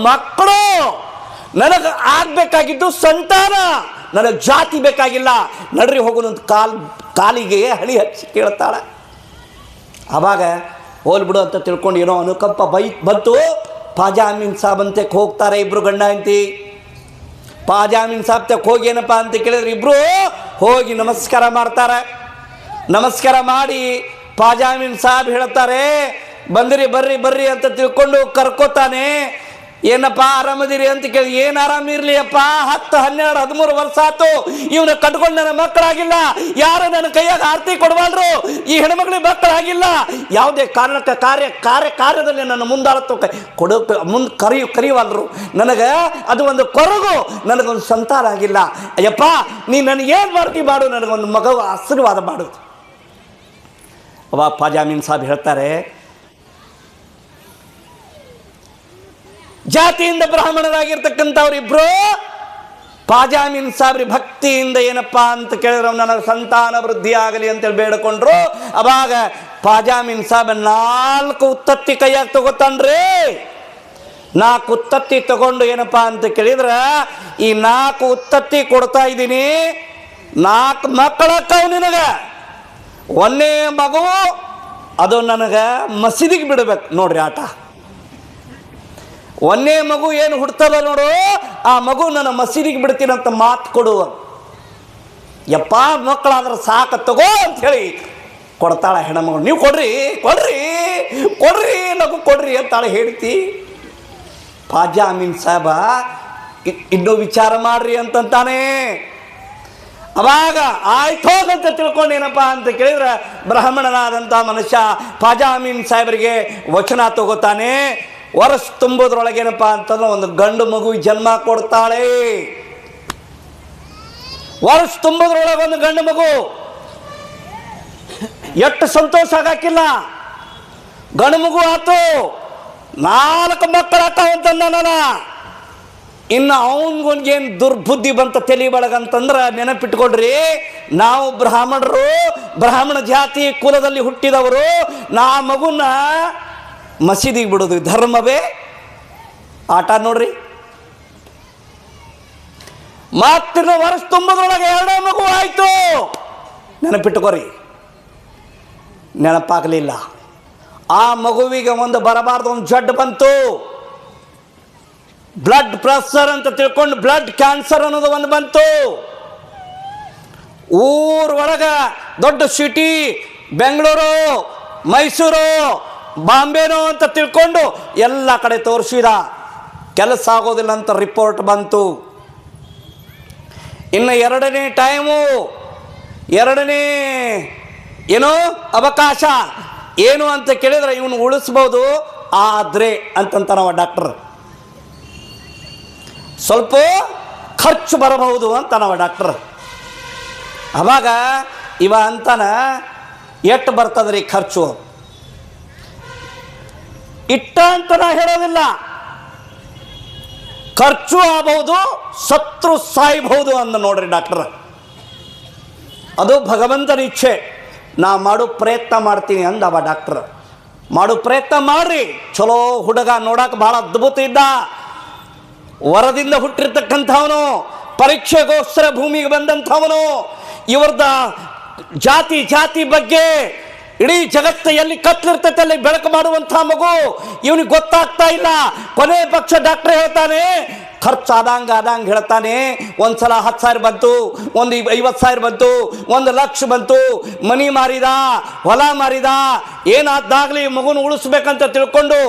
ಮಕ್ಕಳು, ನನಗೆ ಆಗಬೇಕಾಗಿದ್ದು ಸಂತಾನ, ನನಗೆ ಜಾತಿ ಬೇಕಾಗಿಲ್ಲ, ನಡ್ರಿ ಹೋಗೋಣಂತ ಕಾಲಿಗೆ ಹಳಿ ಹಚ್ಚಿ ಕೇಳ್ತಾಳೆ. ಆವಾಗ ಹೋಲ್ಬಿಡು ಅಂತ ತಿಳ್ಕೊಂಡು ಏನೋ ಅನುಕಂಪ ಬಂತು. ಪಾಜಾಮೀನ್ ಸಾಬ್ ಅಂತಕ್ಕೆ ಹೋಗ್ತಾರೆ ಇಬ್ಬರು ಗಂಡ ಹೆಂಡತಿ. ಪಾಜಾಮೀನ್ ಸಾಬ್ ತಕ್ಕೆ ಹೋಗಿ ಏನಪ್ಪ ಅಂತ ಕೇಳಿದ್ರೆ ಇಬ್ಬರು ಹೋಗಿ ನಮಸ್ಕಾರ ಮಾಡ್ತಾರೆ. ನಮಸ್ಕಾರ ಮಾಡಿ ಪಾಜಾಮೀನ್ ಸಾಬ್ ಹೇಳ್ತಾರೆ, ಬಂದಿರಿ ಬರ್ರಿ ಬರ್ರಿ ಅಂತ ತಿಳ್ಕೊಂಡು ಕರ್ಕೋತಾನೆ. ಏನಪ್ಪ ಆರಾಮದಿರಿ ಅಂತ ಕೇಳಿ, ಏನು ಆರಾಮಿರ್ಲಿ ಅಪ್ಪ, 10, 12, 13 ವರ್ಷ ಆಯ್ತು ಇವನ್ನ ಕಟ್ಕೊಂಡು ನನ್ನ ಮಕ್ಕಳಾಗಿಲ್ಲ, ಯಾರು ನನ್ನ ಕೈಯಾಗ ಆರತಿ ಕೊಡಬಾರ್ದು, ಈ ಹೆಣ್ಮಕ್ಳಿಗೆ ಮಕ್ಕಳಾಗಿಲ್ಲ, ಯಾವುದೇ ಕಾರಣಕ್ಕೆ ಕಾರ್ಯದಲ್ಲಿ ನನ್ನ ಮುಂದಾಳತ್ತು ಮುಂದೆ ಕರೆಯುವಲ್ರು, ನನಗೆ ಅದು ಒಂದು ಕೊರಗು, ನನಗೊಂದು ಸಂತಾನ ಆಗಿಲ್ಲ. ಅಯ್ಯಪ್ಪ ನೀ ನನಗೇನು ಮಾಡ್ತಿ ಮಾಡು, ನನಗೊಂದು ಮಗು ಆಶೀರ್ವಾದ ಮಾಡು. ಅವ ಪಾಜಾಮೀನ್ ಸಾಬ್ ಹೇಳ್ತಾರೆ, ಜಾತಿಯಿಂದ ಬ್ರಾಹ್ಮಣರಾಗಿರ್ತಕ್ಕಂಥವ್ರಿಬ್ರು ಪಾಜಾಮೀನ್ ಸಾಬ್ರಿ ಭಕ್ತಿಯಿಂದ ಏನಪ್ಪಾ ಅಂತ ಕೇಳಿದ್ರೆ ನನಗೆ ಸಂತಾನ ವೃದ್ಧಿ ಆಗಲಿ ಅಂತೇಳಿ ಬೇಡಿಕೊಂಡ್ರು. ಅವಾಗ ಪಾಜಾಮೀನ್ ಸಾಬ್ 4 ಉತ್ತತ್ತಿ ಕೈಯಾಗ ತಗೋತಾನ್ರಿ. 4 ಉತ್ತತ್ತಿ ತಗೊಂಡು ಏನಪ್ಪಾ ಅಂತ ಕೇಳಿದ್ರೆ, ಈ 4 ಉತ್ತತ್ತಿ ಕೊಡ್ತಾ ಇದ್ದೀನಿ, 4 ಮಕ್ಕಳಕ್ಕವು ನಿನಗೆ, 1ನೇ ಮಗು ಅದು ನನಗೆ ಮಸೀದಿಗೆ ಬಿಡಬೇಕು. ನೋಡ್ರಿ ಆಟ, 1ನೇ ಮಗು ಏನು ಹುಡ್ತದ ನೋಡು, ಆ ಮಗು ನನ್ನ ಮಸೀದಿಗೆ ಬಿಡ್ತೀನಂತ ಮಾತು ಕೊಡುವ. ಯಪ್ಪ ಮಕ್ಕಳಾದ್ರೆ ಸಾಕು ತಗೋ ಅಂತ ಹೇಳಿ ಕೊಡ್ತಾಳೆ ಹೆಣ್ಮಗಳು. ನೀವು ಕೊಡ್ರಿ ಕೊಡ್ರಿ ಕೊಡ್ರಿ ನಗು ಕೊಡ್ರಿ ಅಂತಾಳೆ ಹೇಳ್ತಿ. ಪಾಜಾಮೀನ್ ಸಾಬ ಇನ್ನೂ ವಿಚಾರ ಮಾಡ್ರಿ ಅಂತಂತಾನೆ. ಅವಾಗ ಆಯ್ತು ಅಂತ ತಿಳ್ಕೊಂಡು ಏನಪ್ಪ ಅಂತ ಕೇಳಿದ್ರೆ, ಬ್ರಾಹ್ಮಣನಾದಂಥ ಮನುಷ್ಯ ಪಾಜಾಮೀನ್ ಸಾಹೇಬರಿಗೆ ವಚನ ತಗೋತಾನೆ. ವರ್ಷ ತುಂಬೋದ್ರೊಳಗೇನಪ್ಪ ಅಂತಂದ್ರೆ ಒಂದು ಗಂಡು ಮಗು ಜನ್ಮ ಕೊಡ್ತಾಳೆ. ವರ್ಷ ತುಂಬೋದ್ರೊಳಗೆ ಒಂದು ಗಂಡು ಮಗು, ಎಷ್ಟು ಸಂತೋಷ ಆಗಾಕಿಲ್ಲ. ಗಂಡು ಮಗು ಆತು, 4 ಮಕ್ಕಳು ಆತಾವಂತಂದ ನಾನು. ಇನ್ನು ಅವನಿಗೊಂದೇನು ದುರ್ಬುದ್ಧಿ ಬಂತ ತಲೆ ಒಳಗಂತಂದ್ರೆ ನೆನಪಿಟ್ಕೊಡ್ರಿ, ನಾವು ಬ್ರಾಹ್ಮಣರು, ಬ್ರಾಹ್ಮಣ ಜಾತಿ ಕುಲದಲ್ಲಿ ಹುಟ್ಟಿದವರು, ನಾ ಮಗುನ ಮಸೀದಿಗೆ ಬಿಡೋದು ಧರ್ಮವೇ? ಆಟ ನೋಡ್ರಿ. ಮತ್ತಿನ ವರ್ಷ ತುಂಬೋದ್ರೊಳಗೆ 2ನೇ ಮಗು ಆಯ್ತು. ನೆನಪಿಟ್ಕೋರಿ, ನೆನಪಾಗಲಿಲ್ಲ. ಆ ಮಗುವಿಗೆ ಒಂದು ಬರಬಾರ್ದು ಒಂದು ಜಡ್ಡು ಬಂತು, ಬ್ಲಡ್ ಪ್ರೆಷರ್ ಅಂತ ತಿಳ್ಕೊಂಡು ಬ್ಲಡ್ ಕ್ಯಾನ್ಸರ್ ಅನ್ನೋದು ಒಂದು ಬಂತು. ಊರೊಳಗೆ ದೊಡ್ಡ ಸಿಟಿ ಬೆಂಗಳೂರು, ಮೈಸೂರು, ಬಾಂಬೆನೋ ಅಂತ ತಿಳ್ಕೊಂಡು ಎಲ್ಲ ಕಡೆ ತೋರಿಸಿದ. ಕೆಲಸ ಆಗೋದಿಲ್ಲ ಅಂತ ರಿಪೋರ್ಟ್ ಬಂತು. ಇನ್ನು 2ನೇ ಟೈಮು, 2ನೇ ಏನೋ ಅವಕಾಶ ಏನು ಅಂತ ಕೇಳಿದ್ರೆ, ಇವನು ಉಳಿಸ್ಬೋದು ಆದರೆ ಅಂತಂತಾನವ ಡಾಕ್ಟರ್, ಸ್ವಲ್ಪ ಖರ್ಚು ಬರಬಹುದು ಅಂತಾನವ ಡಾಕ್ಟರ್. ಅವಾಗ ಇವ ಅಂತಾನ, ಎಷ್ಟು ಬರ್ತದ್ರಿ ಖರ್ಚು? ಇಟ್ಟ ಅಂತ ನಾ ಹೇಳೋದಿಲ್ಲ, ಖರ್ಚು ಆಗಬಹುದು, ಸತ್ರು ಸಾಯಬಹುದು ಅಂದ ನೋಡ್ರಿ ಡಾಕ್ಟರ್. ಅದು ಭಗವಂತನ ಇಚ್ಛೆ, ನಾ ಮಾಡೋ ಪ್ರಯತ್ನ ಮಾಡ್ತೀನಿ ಅಂದವ ಡಾಕ್ಟರ್. ಮಾಡೋ ಪ್ರಯತ್ನ ಮಾಡ್ರಿ. ಚಲೋ ಹುಡುಗ, ನೋಡಕ್ಕೆ ಭಾಳ ಅದ್ಭುತ ಇದ್ದ, ವರದಿಂದ ಹುಟ್ಟಿರ್ತಕ್ಕಂಥವನು, ಪರೀಕ್ಷೆಗೋಸ್ಕರ ಭೂಮಿಗೆ ಬಂದಂಥವನು. ಇವ್ರದ ಜಾತಿ ಬಗ್ಗೆ ಇಡೀ ಜಗತ್ತು ಎಲ್ಲಿ ಕತ್ಲಿರ್ತೈತೆ ಅಲ್ಲಿ ಬೆಳಕು ಮಾಡುವಂಥ ಮಗು, ಇವನಿಗೆ ಗೊತ್ತಾಗ್ತಾ ಇಲ್ಲ. ಕೊನೆ ಪಕ್ಷ ಡಾಕ್ಟರ್ ಹೇಳ್ತಾನೆ, ಖರ್ಚು ಆದಂಗೆ ಹೇಳ್ತಾನೆ. ಒಂದ್ಸಲ 10,000 ಬಂತು, ಒಂದು 50,000 ಬಂತು, 1 ಲಕ್ಷ ಬಂತು. ಮನಿ ಮಾರಿದ, ಹೊಲ ಮಾರಿದ, ಏನಾದಾಗಲಿ ಮಗುನ ಉಳಿಸ್ಬೇಕಂತ ತಿಳ್ಕೊಂಡು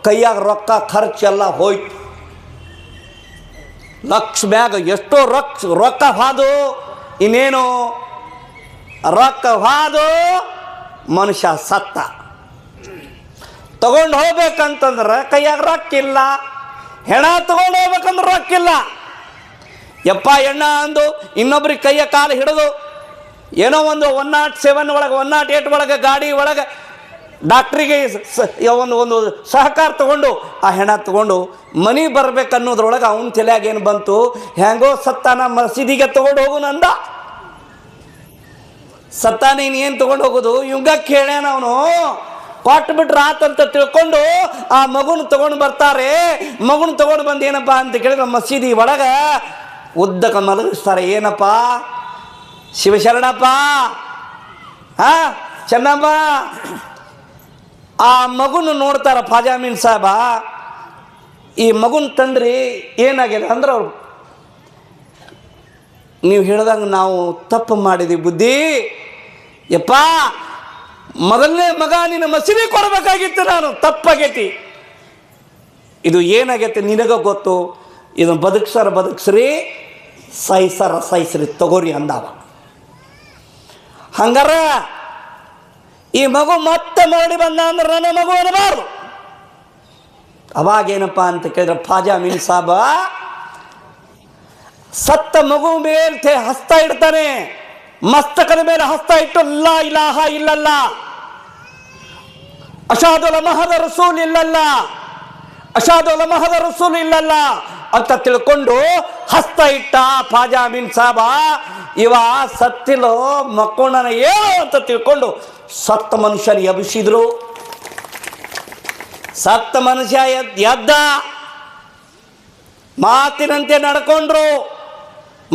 ಕೈಯಾಗ ರೊಕ್ಕ ಖರ್ಚೆಲ್ಲ ಹೋಯ್ತು. ಲಕ್ಷ ಬ್ಯಾಗ್ ಎಷ್ಟೋ ರೊಕ್ಕ ಹಾದು, ಇನ್ನೇನು ರೊಕ್ಕ ಹಾದು ಮನುಷ್ಯ ಸತ್ತ. ತಗೊಂಡು ಹೋಗ್ಬೇಕಂತಂದ್ರೆ ಕೈಯಾಗ ರೊಕ್ಕಿಲ್ಲ, ಹೆಣ ತಗೊಂಡು ಹೋಗ್ಬೇಕಂದ್ರೆ ರೊಕ್ಕಿಲ್ಲ. ಯಪ್ಪ ಎಣ್ಣ ಅಂದು ಇನ್ನೊಬ್ರಿಗೆ ಕೈಯ ಕಾಲು ಹಿಡಿದು ಏನೋ ಒಂದು 107 ಒಳಗೆ 108 ಒಳಗೆ ಗಾಡಿ ಒಳಗೆ ಡಾಕ್ಟ್ರಿಗೆ ಒಂದು ಸಹಕಾರ ತಗೊಂಡು ಆ ಹೆಣ ತಗೊಂಡು ಮನೆ ಬರ್ಬೇಕನ್ನೋದ್ರೊಳಗೆ ಅವನ ತಲೆಯಾಗ ಏನು ಬಂತು, ಹೆಂಗೋ ಸತ್ತಾನ ಮಸೀದಿಗೆ ತಗೊಂಡು ಹೋಗು ನಂದ. ಸತ್ತಾನ ಏನು ತೊಗೊಂಡು ಹೋಗೋದು? ಇವಂಗ ಕೇಳ್ಯಾನ ಅವನು, ಕೊಟ್ಟು ಬಿಟ್ರೆ ಆತಂತ ತಿಳ್ಕೊಂಡು ಆ ಮಗುನ ತಗೊಂಡು ಬರ್ತಾರೆ. ಮಗುನ ತಗೊಂಡು ಬಂದು ಏನಪ್ಪ ಅಂತ ಕೇಳಿದ್ರೆ ಮಸೀದಿ ಒಳಗೆ ಉದ್ದಕ ಮಲಗಿಸ್ತಾರೆ. ಏನಪ್ಪ ಶಿವಶರಣಪ್ಪ, ಹಾ ಚೆನ್ನಮ್ಮ. ಆ ಮಗುನ ನೋಡ್ತಾರ ಫಾಜಾಮೀನ್ ಸಾಹೇಬ. ಈ ಮಗುನ ತಂದ್ರಿ ಏನಾಗಿದೆ ಅಂದ್ರೆ ಅವ್ರು, ನೀವು ಹೇಳ್ದಂಗೆ ನಾವು ತಪ್ಪು ಮಾಡಿದ್ವಿ ಬುದ್ಧಿ ಯಪ್ಪ, ಮೊದಲನೇ ಮಗ ನಿನ್ನ ಮಸೀದಿ ಕೊಡಬೇಕಾಗಿತ್ತು, ನಾನು ತಪ್ಪಾಗೈತಿ. ಇದು ಏನಾಗೈತಿ ನಿನಗ ಗೊತ್ತು, ಇದನ್ನು ಬದುಕ್ಸ್ರಿ, ಸಹಿಸ್ರಿ ತಗೋರಿ ಅಂದವ. ಹಂಗಾರ ಈ ಮಗು ಮತ್ತೆ ಮರಳಿ ಬಂದ ಅಂದ್ರೆ ನನ್ನ ಮಗು ಅನ್ನಬಾರ್ದು. ಅವಾಗೇನಪ್ಪ ಅಂತ ಕೇಳಿದ್ರೆ ಫಾಜಾಮೀನ್ ಸಾಬ ಸತ್ತ ಮಗು ಮೇಲೆ ಹಸ್ತ ಇಡ್ತಾನೆ. ಮಸ್ತಕದ ಮೇಲೆ ಹಸ್ತ ಇಟ್ಟು ಲಾ ಇಲಾಹ ಇಲ್ಲಲ್ಲ, ಅಶಾದು ಲಮಹದ ರಸೂಲ್ ಇಲ್ಲಲ್ಲ, ಅಶಾದು ಲಮಹದ ರಸೂಲ್ ಇಲ್ಲಲ್ಲ ಅಂತ ತಿಳ್ಕೊಂಡು ಹಸ್ತ ಇಟ್ಟ ಫಾಜಾಮೀನ್ ಸಾಬ. ಇವ ಸತ್ತಿಲೋ ಮಕ್ಕೊಂಡನ ಏನೋ ಅಂತ ತಿಳ್ಕೊಂಡು ಸತ್ತ ಮನುಷ್ಯನ ಎಬ್ಬಿಸಿದ್ರು. ಸತ್ತ ಮನುಷ್ಯ ಎದ್ದ, ಮಾತಿನಂತೆ ನಡ್ಕೊಂಡ್ರು.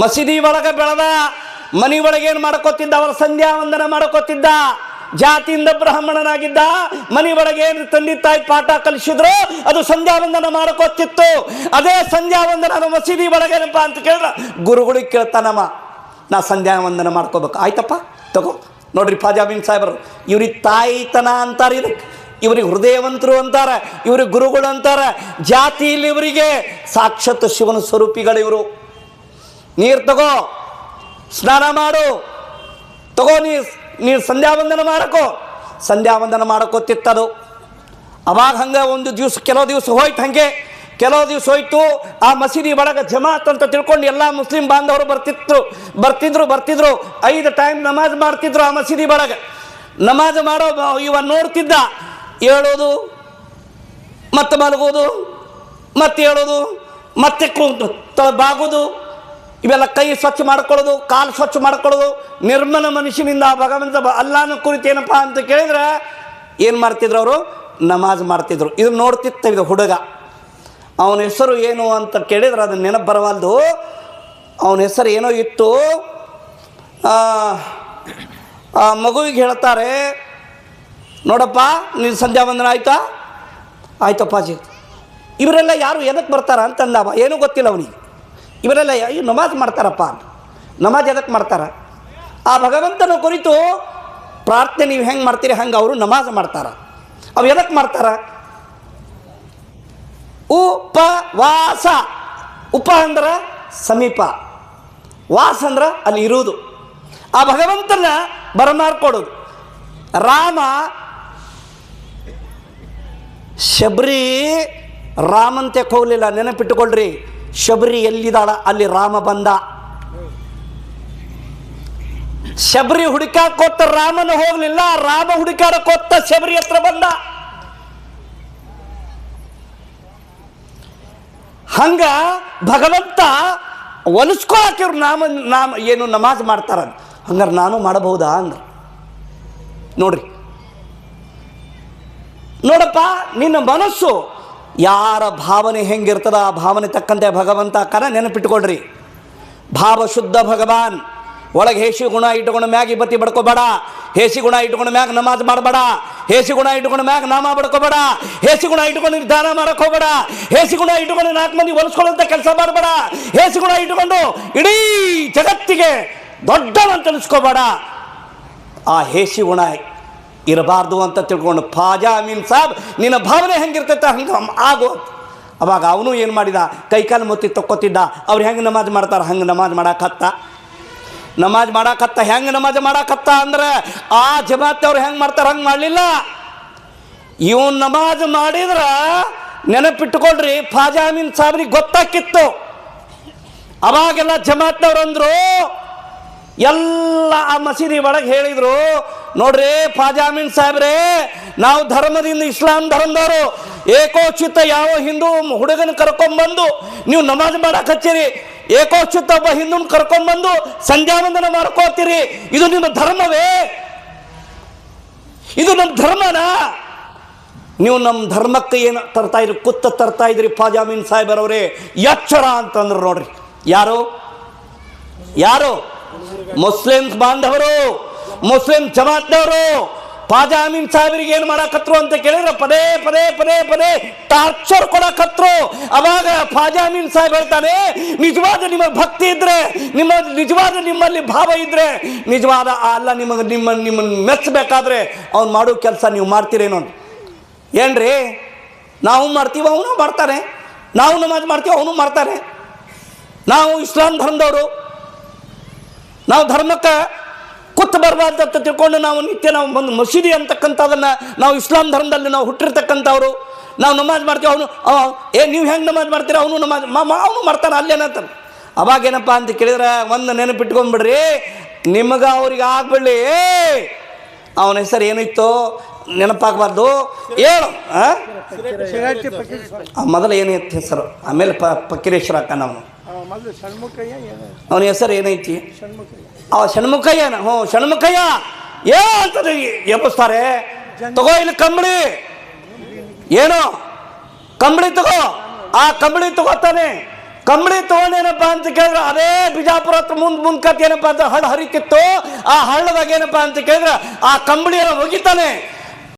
ಮಸೀದಿ ಒಳಗೆ ಬೆಳೆದ, ಮನೆ ಒಳಗೆ ಏನು ಮಾಡ್ಕೋತಿದ್ದ, ಅವರ ಸಂಧ್ಯಾ ವಂದನ ಮಾಡ್ಕೋತಿದ್ದ. ಜಾತಿಯಿಂದ ಬ್ರಾಹ್ಮಣನಾಗಿದ್ದ, ಮನೆ ಒಳಗೆ ಏನು ತಂದೆ ತಾಯಿ ಪಾಠ ಕಲಿಸಿದ್ರು ಅದು ಸಂಧ್ಯಾ ವಂದನ ಮಾಡ್ಕೋತಿತ್ತು. ಅದೇ ಸಂಧ್ಯಾ ವಂದನ ಮಸೀದಿ ಒಳಗೆ ಏನಪ್ಪ ಅಂತ ಕೇಳಿದ್ರೆ ಗುರುಗಳಿಗೆ ಕೇಳ್ತಾನಮ್ಮ, ನಾ ಸಂಧ್ಯಾ ವಂದನ ಮಾಡ್ಕೋಬೇಕು. ಆಯ್ತಪ್ಪ ತಗೋ. ನೋಡ್ರಿ ಫಾಜಾಮೀನ್ ಸಾಹೇಬರು ಇವ್ರಿಗೆ ತಾಯಿತನ ಅಂತಾರೆ, ಇದಕ್ಕೆ ಇವ್ರಿಗೆ ಹೃದಯವಂತರು ಅಂತಾರೆ, ಇವ್ರಿಗೆ ಗುರುಗಳು ಅಂತಾರೆ. ಜಾತಿಯಲ್ಲಿ ಇವರಿಗೆ ಸಾಕ್ಷಾತ್ ಶಿವನ ಸ್ವರೂಪಿಗಳು ಇವರು. ನೀರು ತಗೋ, ಸ್ನಾನ ಮಾಡು, ತಗೋ ನೀರು ಸಂಧ್ಯಾ ವಂದನ ಮಾಡಕೋ. ಸಂಧ್ಯಾ ವಂದನ ಮಾಡೋಕೋತಿತ್ತದು. ಅವಾಗ ಹಂಗೆ ಒಂದು ದಿವಸ, ಕೆಲವು ದಿವಸ ಹೋಯ್ತು, ಹಾಗೆ ಕೆಲವು ದಿವಸ ಹೋಯ್ತು. ಆ ಮಸೀದಿ ಒಳಗೆ ಜಮಾತ್ ಅಂತ ತಿಳ್ಕೊಂಡು ಎಲ್ಲ ಮುಸ್ಲಿಂ ಬಾಂಧವರು ಬರ್ತಿದ್ರು. 5 ಟೈಮ್ ನಮಾಜ್ ಮಾಡ್ತಿದ್ರು ಆ ಮಸೀದಿ ಒಳಗೆ. ನಮಾಜ್ ಮಾಡೋ ಇವ ನೋಡ್ತಿದ್ದ, ಹೇಳೋದು ಮತ್ತೆ ಮಲಗೋದು, ಮತ್ತೆ ಹೇಳೋದು, ಮತ್ತೆ ಬಾಗೋದು, ಇವೆಲ್ಲ ಕೈ ಸ್ವಚ್ಛ ಮಾಡ್ಕೊಳ್ಳೋದು, ಕಾಲು ಸ್ವಚ್ಛ ಮಾಡ್ಕೊಳ್ಳೋದು. ನಿರ್ಮಲ ಮನುಷ್ಯನಿಂದ ಭಗವಂತ ಅಲ್ಲಾನ ಕುರಿತು ಏನಪ್ಪ ಅಂತ ಕೇಳಿದ್ರೆ ಏನು ಮಾಡ್ತಿದ್ರು ಅವರು, ನಮಾಜ್ ಮಾಡ್ತಿದ್ರು. ಇದು ನೋಡ್ತಿತ್ತು ಇದು ಹುಡುಗ. ಅವನ ಹೆಸರು ಏನು ಅಂತ ಕೇಳಿದ್ರೆ ಅದು ನೆನಪು ಬರವಲ್ದು. ಅವನ ಹೆಸರು ಏನೋ ಇತ್ತು. ಆ ಮಗುವಿಗೆ ಹೇಳ್ತಾರೆ, ನೋಡಪ್ಪ ನೀನು ಸಂಧ್ಯಾ ವಂದನ ಆಯ್ತಾ? ಆಯ್ತಪ್ಪಾಜಿ. ಇವರೆಲ್ಲ ಯಾರು ಎದಕ್ಕೆ ಬರ್ತಾರ ಅಂತಂದವ, ಏನೂ ಗೊತ್ತಿಲ್ಲ ಅವನಿಗೆ. ಇವರೆಲ್ಲ ನಮಾಜ್ ಮಾಡ್ತಾರಪ್ಪ. ನಮಾಜ್ ಎದಕ್ಕೆ ಮಾಡ್ತಾರ? ಆ ಭಗವಂತನ ಕುರಿತು ಪ್ರಾರ್ಥನೆ ನೀವು ಹೆಂಗೆ ಮಾಡ್ತೀರಿ ಹಂಗೆ ಅವರು ನಮಾಜ್ ಮಾಡ್ತಾರ. ಅವು ಎದಕ್ಕೆ ಮಾಡ್ತಾರ? ಉಪವಾಸ. ಉಪ ಅಂದ್ರೆ ಸಮೀಪ, ವಾಸ ಅಂದ್ರೆ ಅಲ್ಲಿ ಇರುವುದು. ಆ ಭಗವಂತನ ಬರಮಾಡ್ಕೊಡೋದು. ರಾಮ ಶಬರಿ ರಾಮಂತೆ ಹೋಗಲಿಲ್ಲ, ನೆನಪಿಟ್ಟುಕೊಳ್ರಿ. ಶಬರಿ ಎಲ್ಲಿದ್ದಾಳ ಅಲ್ಲಿ ರಾಮ ಬಂದ. ಶಬರಿ ಹುಡುಕಾಕೋತ್ತ ರಾಮನ ಹೋಗಲಿಲ್ಲ, ರಾಮ ಹುಡುಕಾಡಕೋತ್ತ ಶಬರಿ ಹತ್ರ ಬಂದ. ಹಂಗ ಭಗವಂತ ಒಲಿಸ್ಕೊಳಕ್ಕೆ ಇವ್ರು ನಾಮ ಏನು ನಮಾಜ್ ಮಾಡ್ತಾರ. ಹಂಗಾರೆ ನಾನು ಮಾಡಬಹುದಾ ಅಂದ್ರು. ನೋಡಪ್ಪ, ನಿನ್ನ ಮನಸ್ಸು ಯಾರ ಭಾವನೆ ಹೆಂಗಿರ್ತದ ಆ ಭಾವನೆ ತಕ್ಕಂತೆ ಭಗವಂತ ನೆನಪಿಟ್ಟುಕೊಳ್ರಿ. ಭಾವ ಶುದ್ಧ ಭಗವಾನ್. ಒಳಗೆ ಹೇಸಿ ಗುಣ ಇಟ್ಕೊಂಡು ಮ್ಯಾಗ ಬತ್ತಿ ಬಡ್ಕೋಬೇಡ, ಹೇಸಿ ಗುಣ ಇಟ್ಕೊಂಡು ಮ್ಯಾಗ ನಮಾಜ್ ಮಾಡಬೇಡ, ಹೇಸಿ ಗುಣ ಇಟ್ಕೊಂಡು ಮ್ಯಾಗ ನಾಮ ಬಡ್ಕೋಬೇಡ, ಹೇಸಿ ಗುಣ ಇಟ್ಕೊಂಡು ದಾನ ಮಾಡಕ್ ಹೋಗಬೇಡ, ಹೇಸಿ ಗುಣ ಇಟ್ಕೊಂಡು 4 ಮಂದಿ ಹೊಲಿಸ್ಕೊಳ್ಳುವಂತ ಕೆಲಸ ಮಾಡಬೇಡ, ಹೇಸಿ ಗುಣ ಇಟ್ಕೊಂಡು ಇಡೀ ಜಗತ್ತಿಗೆ ದೊಡ್ಡವಂತ ಅನಿಸ್ಕೋಬೇಡ. ಆ ಹೇಸಿ ಗುಣ ಇರಬಾರ್ದು ಅಂತ ತಿಳ್ಕೊಂಡು ಫಾಜಾಮೀನ್ ಸಾಬ್ ನಿನ್ನ ಭಾವನೆ ಹೆಂಗಿರ್ತೈತೆ ಹಂಗೆ ಆಗೋ. ಅವಾಗ ಅವನು ಏನು ಮಾಡಿದ, ಕೈಕಾಲು ಮುತ್ತಿ ತಕ್ಕೋತಿದ್ದ. ಅವ್ರು ಹೆಂಗೆ ನಮಾಜ್ ಮಾಡ್ತಾರೆ ಹಂಗೆ ನಮಾಜ್ ಮಾಡಾಕತ್ತ. ಹೆಂಗೆ ನಮಾಜ್ ಮಾಡಾಕತ್ತ ಅಂದ್ರೆ ಆ ಜಮಾತ್ ಅವ್ರು ಹೆಂಗೆ ಮಾಡ್ತಾರೆ ಹಂಗೆ ಮಾಡಲಿಲ್ಲ. ಇವನು ನಮಾಜ್ ಮಾಡಿದ್ರೆ ನೆನಪಿಟ್ಟುಕೊಳ್ರಿ, ಫಾಜಾಮೀನ್ ಸಾಬ್ರಿಗೆ ಗೊತ್ತಾಕಿತ್ತು. ಅವಾಗೆಲ್ಲ ಜಮಾತ್ನವ್ರು ಅಂದರು, ಎಲ್ಲ ಆ ಮಸೀದಿ ಒಳಗೆ ಹೇಳಿದರು, ನೋಡ್ರಿ ಫಾಜಾಮೀನ್ ಸಾಹೇಬ್ರೆ, ನಾವು ಧರ್ಮದಿಂದ ಇಸ್ಲಾಂ ಧರ್ಮದವರು, ಏಕೋಚಿತ ಯಾವ ಹಿಂದೂ ಹುಡುಗನ ಕರ್ಕೊಂಡ್ಬಂದು ನೀವು ನಮಾಜ್ ಮಾಡಕ್ಕೆ ಹಚ್ಚಿರಿ, ಏಕೋಚಿತ ಒಬ್ಬ ಹಿಂದೂನ ಕರ್ಕೊಂಡ್ಬಂದು ಸಂಧ್ಯಾ ವಂದನ ಮಾಡ್ಕೋತೀರಿ, ಇದು ನಿಮ್ಮ ಧರ್ಮವೇ? ಇದು ನಮ್ಮ ಧರ್ಮನಾ? ನೀವು ನಮ್ಮ ಧರ್ಮಕ್ಕೆ ಏನು ತರ್ತಾ ಇದ್ರಿ, ಕುತ್ತ ತರ್ತಾ ಇದ್ರಿ ಪಾಜಾಮೀನ್ ಸಾಹೇಬರವರೇ, ಎಚ್ಚರ ಅಂತಂದ್ರು ನೋಡ್ರಿ. ಯಾರು ಯಾರು ಮುಸ್ಲಿಮ್ಸ್ ಬಾಂಧವರು, ಮುಸ್ಲಿಂ ಜಮಾತ್ನವರು ಪಾಜಾ ಅಮೀನ್ ಸಾಹೇಬರಿಗೆ ಏನು ಮಾಡಕತ್ರು ಅಂತ ಕೇಳಿದ್ರೆ ಪದೇ ಪದೇ ಪದೇ ಪದೇ ಟಾರ್ಚರ್ ಕೊಡಕತ್ರು. ಅವಾಗ ಪಾಜಾ ಅಮೀನ್ ಸಾಹೇಬ್ ಹೇಳ್ತಾನೆ, ನಿಜವಾದ ನಿಮ್ಮ ಭಕ್ತಿ ಇದ್ರೆ, ನಿಜವಾದ ನಿಮ್ಮಲ್ಲಿ ಭಾವ ಇದ್ರೆ, ನಿಜವಾದ ಅಲ್ಲ ನಿಮ್ಮನ್ನು ಮೆಚ್ಚಬೇಕಾದ್ರೆ ಅವ್ನು ಮಾಡೋ ಕೆಲಸ ನೀವು ಮಾಡ್ತೀರೇನೋ. ಏನ್ರಿ, ನಾವು ಮಾಡ್ತೀವಿ ಅವನು ಮಾಡ್ತಾನೆ, ನಾವು ನಮಾಜ್ ಮಾಡ್ತೀವಿ ಅವನು ಮಾಡ್ತಾನೆ. ನಾವು ಇಸ್ಲಾಂ ಧರ್ಮದವರು, ನಾವು ಧರ್ಮಕ್ಕೆ ಕುತ್ತು ಬರಬಾರ್ದು ಅಂತ ತಿಳ್ಕೊಂಡು ನಾವು ನಿತ್ಯ ನಾವು ಒಂದು ಮಸೀದಿ ಅಂತಕ್ಕಂಥದನ್ನು ನಾವು ಇಸ್ಲಾಂ ಧರ್ಮದಲ್ಲಿ ನಾವು ಹುಟ್ಟಿರ್ತಕ್ಕಂಥವ್ರು, ನಾವು ನಮಾಜ್ ಮಾಡ್ತೀವಿ, ಅವನು ನೀವು ಹೆಂಗೆ ನಮಾಜ್ ಮಾಡ್ತೀರ, ಅವನು ನಮಾಜ್ ಅವನು ಮಾಡ್ತಾನೆ ಅಲ್ಲೇನಂತಾನೆ. ಅವಾಗೇನಪ್ಪ ಅಂತ ಕೇಳಿದ್ರೆ ಒಂದು ನೆನಪಿಟ್ಕೊಂಡ್ಬಿಡ್ರಿ, ನಿಮಗೆ ಅವ್ರಿಗೆ ಆಗ್ಬಿಡ್ಲಿ, ಅವನ ಹೆಸರು ಏನಿತ್ತು ನೆನಪಾಗಬಾರ್ದು, ಹೇಳು. ಮೊದಲು ಏನಿತ್ತು ಹೆಸರು, ಆಮೇಲೆ ಫಕೀರೇಶ್ವರ ಅಕ್ಕ. ಅವನ ಹೆಸರು ಏನೈತಿ, ಷಣ್ಮುಖಯ್ಯನ. ಷಣ್ಮುಖಯ್ಯ ಅಂತ ಎಬ್ಬಿಸ್ತಾರೆ. ತಗೋ ಇಲ್ಲಿ ಕಂಬಳಿ, ಏನು ಕಂಬಳಿ ತಗೋ. ಆ ಕಂಬಳಿ ತಗೋತಾನೆ. ಕಂಬಳಿ ತಗೊಂಡೇನಪ್ಪ ಅಂತ ಕೇಳಿದ್ರೆ ಅದೇ ಬಿಜಾಪುರ ಮುಂದ್ಕತ್ ಏನಪ್ಪ ಅಂತ ಹಳ್ಳ ಹರಿತಿತ್ತು. ಆ ಹಳ್ಳದಾಗ ಏನಪ್ಪ ಅಂತ ಕೇಳಿದ್ರೆ ಆ ಕಂಬಳಿಯನ್ನು ಒಗಿತಾನೆ.